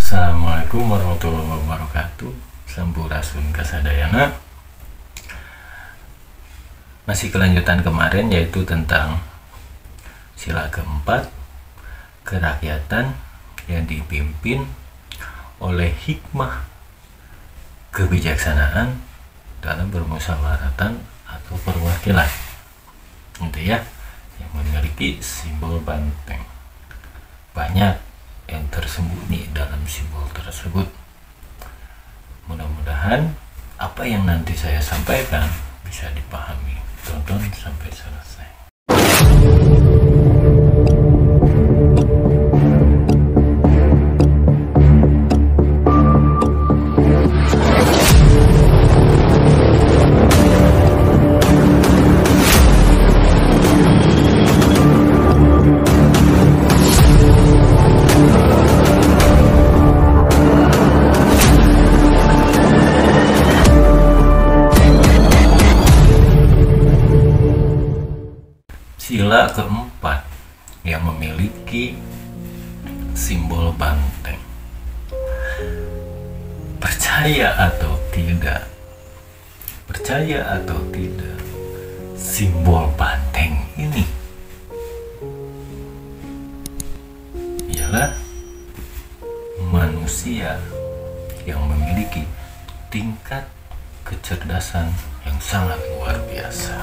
Assalamualaikum warahmatullahi wabarakatuh. Sampurasun kasadayana. Masih kelanjutan kemarin, yaitu tentang sila keempat, kerakyatan yang dipimpin oleh hikmah kebijaksanaan dalam bermusyawaratan atau perwakilan, gitu ya, yang memiliki simbol banteng. Banyak yang tersembunyi dalam simbol tersebut. Mudah-mudahan apa yang nanti saya sampaikan bisa dipahami. Tonton sampai selesai. Sila keempat yang memiliki simbol banteng. Percaya atau tidak, simbol banteng ini ialah manusia yang memiliki tingkat kecerdasan yang sangat luar biasa,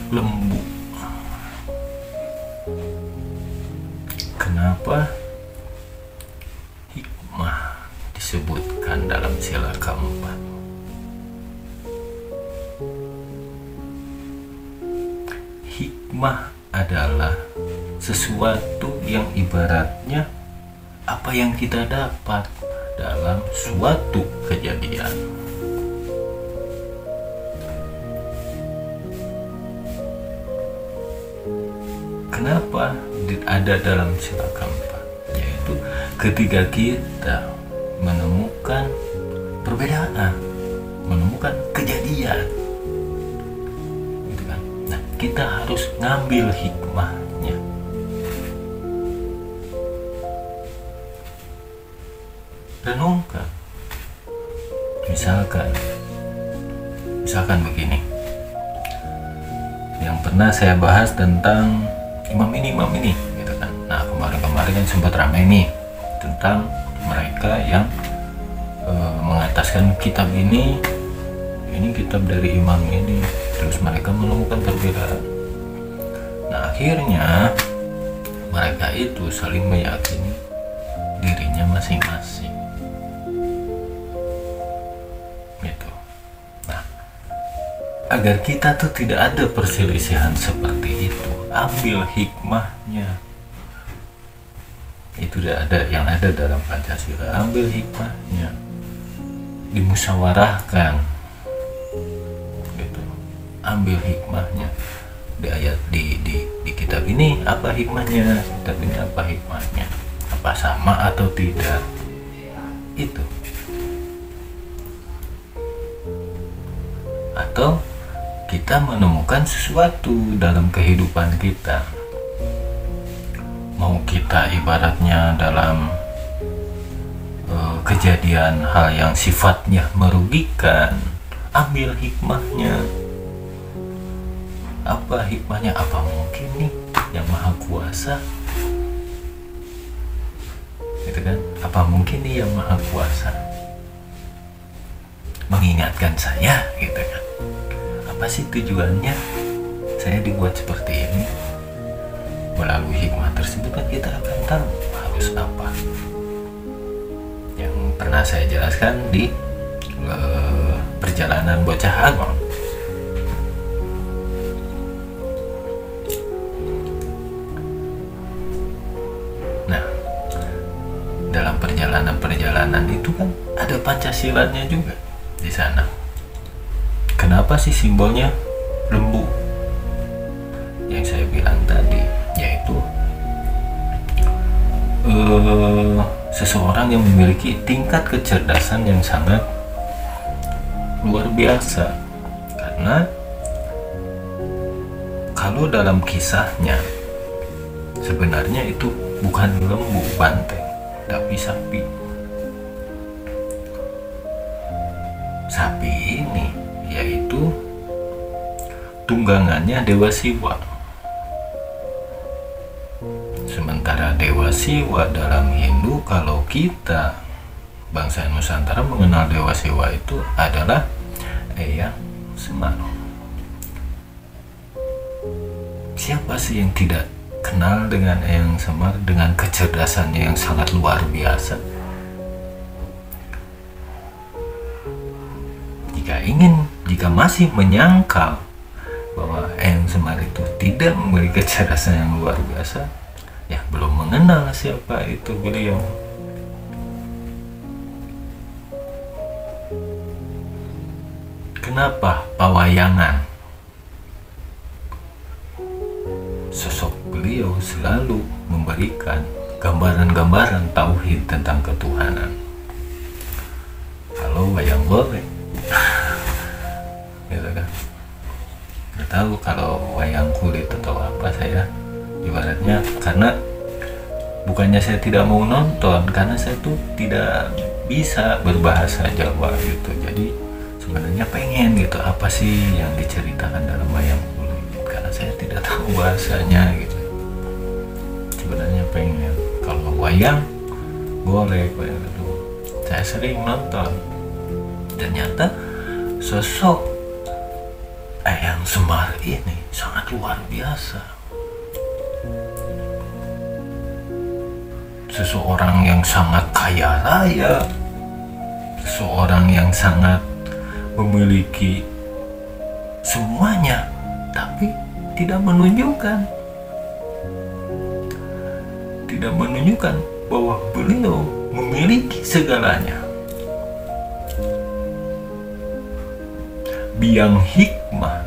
lembut. Kenapa hikmah disebutkan dalam sila keempat? Hikmah adalah sesuatu yang ibaratnya apa yang kita dapat dalam suatu kejadian. Kenapa ada dalam sila keempat? Yaitu ketika kita menemukan perbedaan, menemukan kejadian, gitu kan? Nah, kita harus ngambil hikmahnya. Renungkan. Misalkan begini. Yang pernah saya bahas tentang imam ini gitu kan. Nah, kemarin kan sempat ramai nih tentang mereka yang mengataskan kitab ini kitab dari imam ini, terus mereka menemukan perbedaan. Nah, akhirnya mereka itu saling meyakini dirinya masing-masing gitu. Nah, agar kita tuh tidak ada perselisihan seperti itu, ambil hikmahnya. Itu yang ada dalam Pancasila. Ambil hikmahnya, dimusyawarahkan gitu. Ambil hikmahnya di ayat di kitab ini apa hikmahnya, kitab ini apa hikmahnya, apa sama atau tidak. Itu atau kita menemukan sesuatu dalam kehidupan kita, mau kita ibaratnya dalam kejadian hal yang sifatnya merugikan, ambil hikmahnya. Apa hikmahnya? Apa mungkin nih yang maha kuasa, gitu kan? Apa mungkin nih yang maha kuasa mengingatkan saya, gitu kan? Apa sih tujuannya saya dibuat seperti ini? Melalui hikmah tersebut kan kita akan tahu harus apa. Yang pernah saya jelaskan di perjalanan bocah Agon. Nah, dalam perjalanan itu kan ada Pancasilanya juga di sana. Kenapa sih simbolnya lembu? Yang saya bilang tadi, yaitu seseorang yang memiliki tingkat kecerdasan yang sangat luar biasa. Karena kalau dalam kisahnya sebenarnya itu bukan lembu banteng, tapi sapi. tunggangannya Dewa Siwa. Sementara Dewa Siwa dalam Hindu, kalau kita bangsa Nusantara mengenal Dewa Siwa itu adalah Eyang Semar. Siapa sih yang tidak kenal dengan Eyang Semar dengan kecerdasannya yang sangat luar biasa? Jika masih menyangkal bahwa Eyang Semar itu tidak memiliki kecerdasan yang luar biasa, ya belum mengenal siapa itu beliau. Kenapa pawayangan? Sosok beliau selalu memberikan gambaran-gambaran tauhid tentang ketuhanan. Kalau wayang golek, gitu kan? Nggak tahu kalau wayang kulit atau apa, saya ibaratnya, karena bukannya saya tidak mau nonton, karena saya tuh tidak bisa berbahasa Jawa gitu. Jadi sebenarnya pengen gitu, apa sih yang diceritakan dalam wayang kulit, karena saya tidak tahu bahasanya gitu. Sebenarnya pengen, kalau wayang golek, wayang itu saya sering nonton. Ternyata sosok Eyang Semar ini sangat luar biasa. Seseorang yang sangat kaya raya, seseorang yang sangat memiliki semuanya, tapi tidak menunjukkan bahwa beliau memiliki segalanya. Biang hikmah,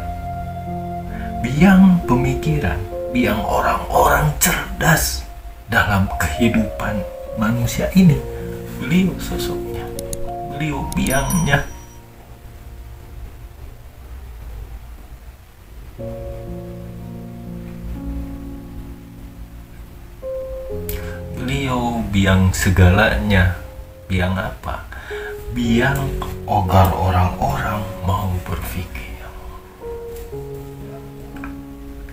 biang pemikiran, biang orang-orang cerdas dalam kehidupan manusia ini, beliau sosoknya, beliau biangnya. Beliau biang segalanya. Biang apa? Biang agar orang-orang mau berpikir.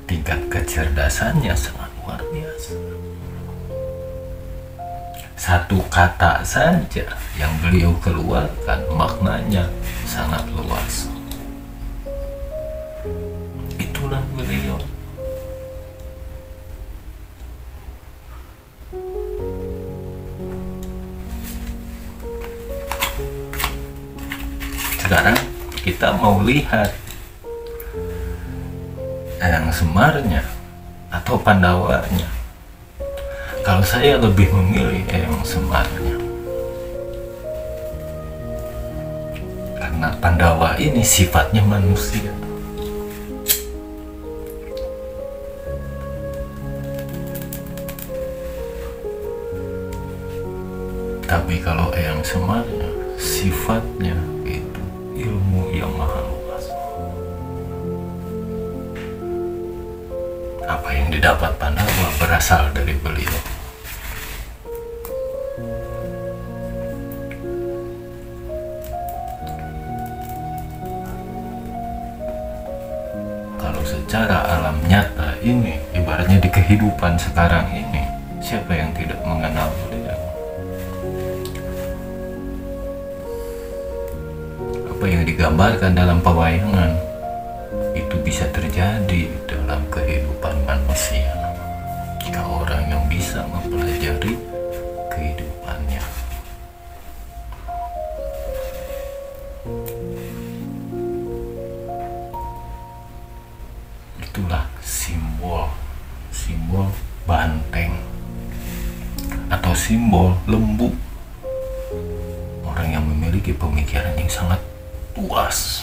Tingkat kecerdasannya sangat luar biasa. Satu kata saja yang beliau keluarkan maknanya sangat luas. Itulah beliau. Sekarang kita mau lihat Eyang Semarnya atau Pandawanya. Kalau saya lebih memilih Eyang Semarnya, karena Pandawa ini sifatnya manusia. Tapi kalau Eyang Semarnya sifatnya itu ilmu yang maha luas. Apa yang didapat Pandawa berasal dari beliau. Kalau secara alam nyata ini, ibaratnya di kehidupan sekarang ini, siapa yang tidak mengenal beliau? Apa yang digambarkan dalam pewayangan itu bisa terjadi dalam kehidupan manusia jika orang yang bisa mempelajari kehidupannya. Itulah simbol banteng atau simbol lembu, orang yang memiliki pemikiran yang sangat luas,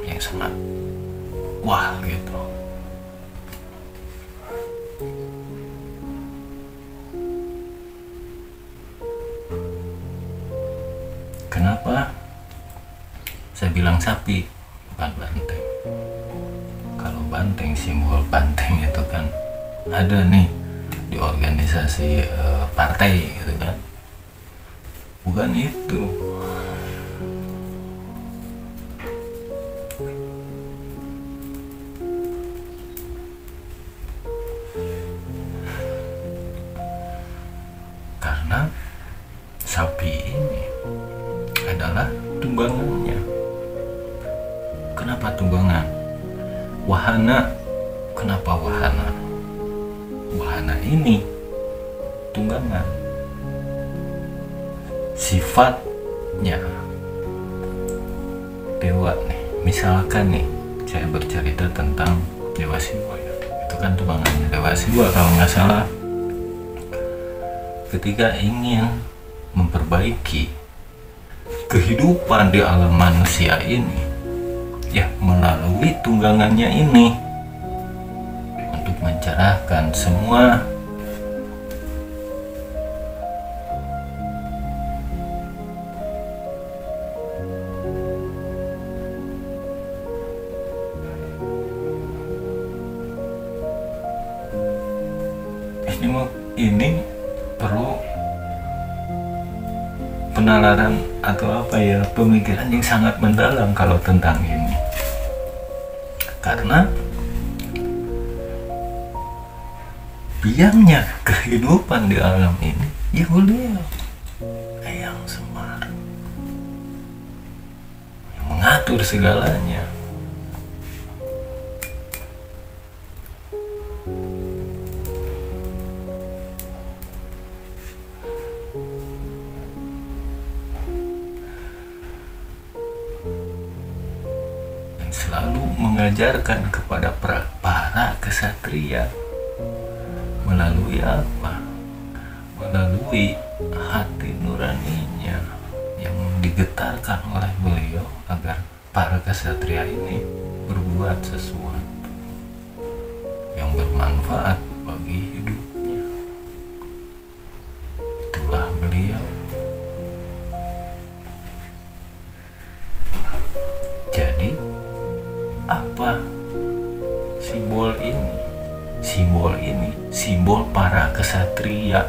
yang sangat wah gitu. Kenapa saya bilang sapi bukan banteng? Kalau banteng, simbol banteng itu kan ada nih di organisasi partai gitu kan, bukan itu. sapi ini adalah tunggangannya. Kenapa tunggangan? Wahana. Kenapa wahana? Wahana ini tunggangan. Sifatnya dewa nih. Misalkan nih, saya bercerita tentang Dewa Siwa ya. Itu kan tunggangannya Dewa Siwa kalau nggak salah. Ketika ingin memperbaiki kehidupan di alam manusia ini, ya melalui tunggangannya ini, untuk mencerahkan semua ini perlu penalaran atau apa ya, pemikiran yang sangat mendalam kalau tentang ini, karena biangnya kehidupan di alam ini ya beliau Eyang Semar yang mengatur segalanya. Selalu mengajarkan kepada para kesatria melalui apa? Melalui hati nuraninya yang digetarkan oleh beliau agar para kesatria ini berbuat sesuatu yang bermanfaat bagi hidupnya. Itulah beliau. Jadi apa simbol ini? Simbol para kesatria.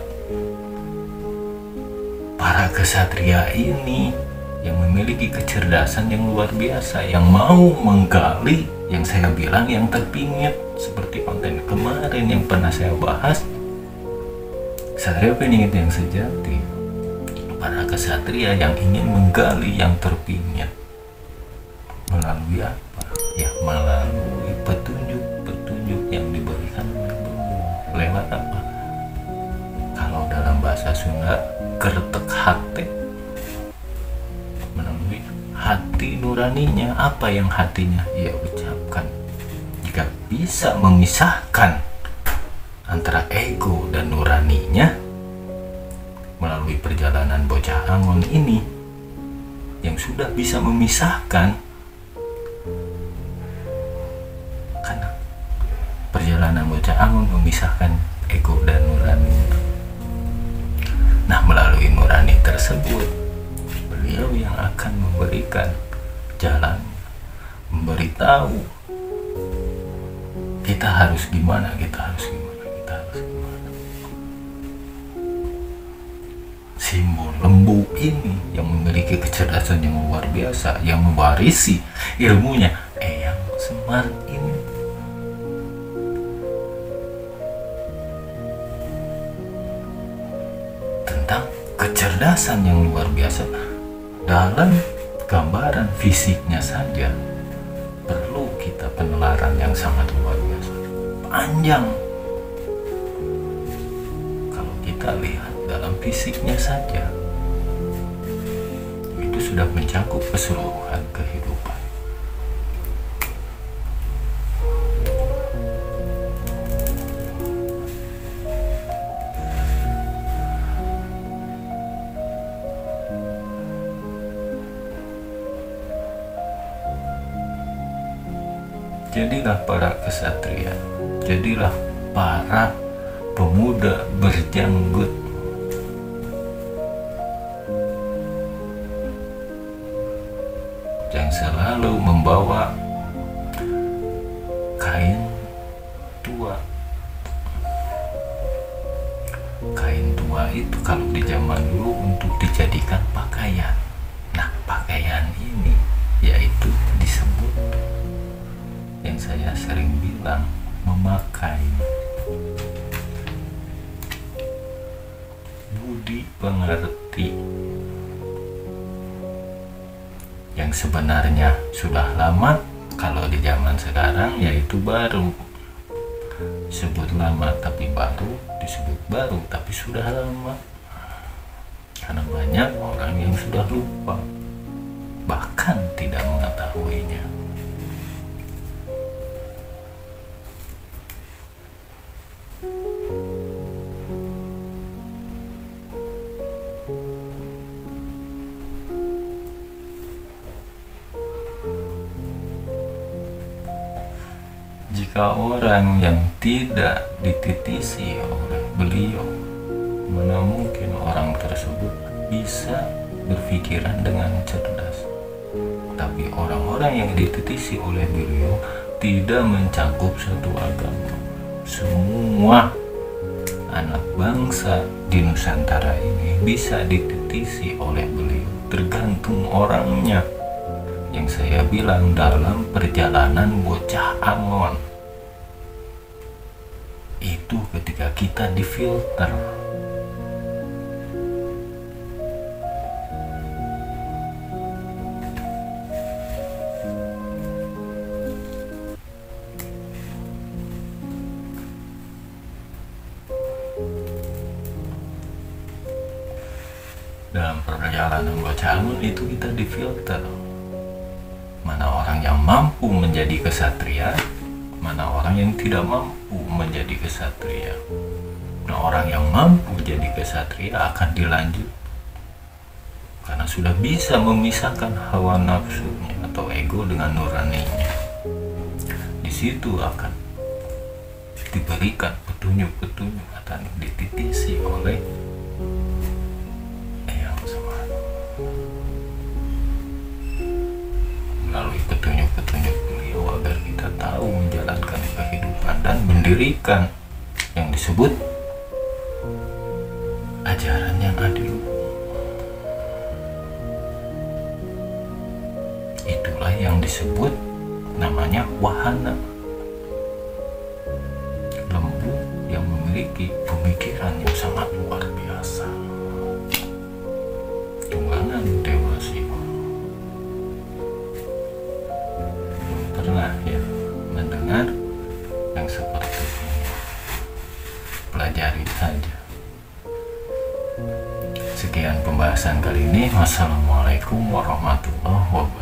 Para kesatria ini yang memiliki kecerdasan yang luar biasa, yang mau menggali, yang saya bilang yang terpingit, seperti konten kemarin yang pernah saya bahas, Kesatria Peningit yang sejati. Para kesatria yang ingin menggali yang terpingit melalui apa? Ya melalui petunjuk-petunjuk yang diberikan oleh beliau. Lewat apa? Kalau dalam bahasa Sunda, kertek hati. Melalui hati nuraninya. Apa yang hatinya ia ucapkan? Jika bisa memisahkan antara ego dan nuraninya melalui perjalanan bocah Angon ini, yang sudah bisa memisahkan, perjalanan bocah Angon memisahkan ego dan nurani. Nah, melalui nurani tersebut, beliau yang akan memberikan jalan, memberitahu kita harus gimana. Simbol lembu ini yang memiliki kecerdasan yang luar biasa, yang mewarisi ilmunya Eyang Semar ini, tentang kecerdasan yang luar biasa. Dalam gambaran fisiknya saja perlu kita penelaran yang sangat luar biasa, panjang. Kalau kita lihat dalam fisiknya saja, itu sudah mencakup keseluruhan kehidupan. Jadilah para kesatria, jadilah para pemuda berjanggut, yang selalu membawa kain tua. Kain tua itu kalau di zaman dulu untuk dijadikan pakaian. Nah, pakaian ini yaitu disebut, yang saya sering bilang, memakai. Budi pengertian. mengerti. Yang sebenarnya sudah lama, kalau di zaman sekarang yaitu baru. Sebut lama tapi baru, disebut baru tapi sudah lama. Karena banyak orang yang sudah lupa, bahkan tidak mengetahuinya. Jika orang yang tidak dititisi oleh beliau, mana mungkin orang tersebut bisa berpikiran dengan cerdas. Tapi orang-orang yang dititisi oleh beliau tidak mencakup satu agama. Semua anak bangsa di Nusantara ini bisa dititisi oleh beliau, tergantung orangnya. Yang saya bilang dalam perjalanan bocah angon itu ketika kita difilter. Dalam perjalanan bocah angon itu kita difilter. Mana orang yang mampu menjadi kesatria, mana orang yang tidak mampu menjadi kesatria. Nah, orang yang mampu jadi kesatria akan dilanjut karena sudah bisa memisahkan hawa nafsunya atau ego dengan nuraninya. Di situ akan diberikan petunjuk-petunjuk, akan dititisi oleh Yang Semata. Melalui petunjuk-petunjuk beliau agar kita tahu menjalankan kehidupan dan mendirikan yang disebut ajaran yang adil. Itulah yang disebut namanya wahana, lembu yang memiliki pemikiran yang sangat luar biasa. Tunggangan Dewa Siwa. Pernah ya mendengar yang seperti ini? Pelajari saja. Sekian pembahasan kali ini. Wassalamualaikum warahmatullahi wabarakatuh.